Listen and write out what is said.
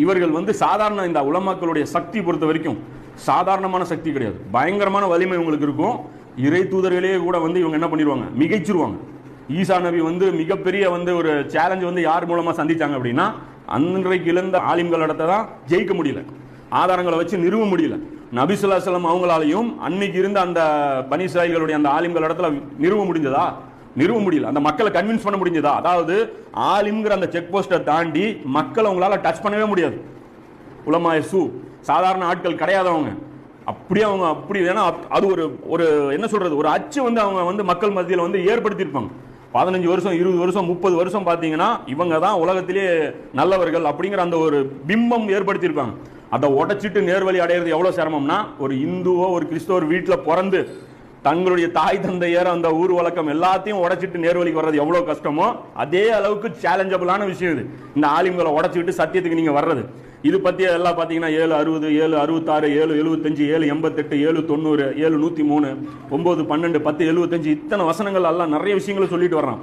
இவர்கள் வந்து சாதாரண இந்த உலமாக்களுடைய சக்தி பொறுத்த வரைக்கும் சாதாரணமான சக்தி கிடையாது, பயங்கரமான வலிமை உங்களுக்கு இருக்கும். இறை தூதர்களே கூட வந்து இவங்க என்ன பண்ணிடுவாங்க, மிகைச்சிருவாங்க. ஈசா நபி வந்து மிகப்பெரிய வந்து ஒரு சேலஞ்ச் வந்து யார் மூலமா சந்திச்சாங்க அப்படின்னா, அன்றைக்கு இழந்த ஆலிம்கள் இடத்த தான் ஜெயிக்க முடியல, ஆதாரங்களை வச்சு நிறுவ முடியல. நபி ஸல்லல்லாஹு அலைஹி வஸல்லம் அவங்களாலையும் அன்னைக்கு இருந்த அந்த பனி இஸ்ராயீல்களுடைய அந்த ஆலிம்கள் இடத்துல நிறுவ முடிஞ்சதா? நிறுவ முடியல. அந்த மக்களை கன்வின்ஸ் பண்ண முடிஞ்சதா? அதாவது ஆலிம்ங்கிற அந்த செக் போஸ்ட்டை தாண்டி மக்களை உங்களால டச் பண்ணவே முடியாது. உலமாய சூ சாதாரண ஆட்கள் கிடையாதவங்க. அப்படியே அவங்க அப்படி ஏன்னா அது ஒரு ஒரு என்ன சொல்றது, ஒரு அச்சு வந்து அவங்க வந்து மக்கள் மத்தியில் வந்து ஏற்படுத்தியிருப்பாங்க. 15 வருஷம் 20 வருஷம் 30 வருஷம் பார்த்தீங்கன்னா இவங்க தான் உலகத்திலே நல்லவர்கள் அப்படிங்கிற அந்த ஒரு பிம்பம் ஏற்படுத்தியிருப்பாங்க. அதை உடைச்சிட்டு நேர்வழி அடையிறது எவ்வளோ சிரமம்னா, ஒரு இந்துவோ ஒரு கிறிஸ்தவர் வீட்டில் பிறந்து தங்களுடைய தாய் தந்தையர் அந்த ஊர் வழக்கம் எல்லாத்தையும் உடைச்சிட்டு நேர்வழிக்கு வர்றது எவ்வளோ கஷ்டமோ அதே அளவுக்கு சேலஞ்சபிளான விஷயம் இது. இந்த ஆலிம்களை உடைச்சிட்டு சத்தியத்துக்கு நீங்கள் வர்றது. இது பற்றி எல்லாம் பார்த்தீங்கன்னா 760 766 775 788 790 703 9 12 10 75 இத்தனை வசனங்கள் எல்லாம் நிறைய விஷயங்களை சொல்லிட்டு வர்றான்.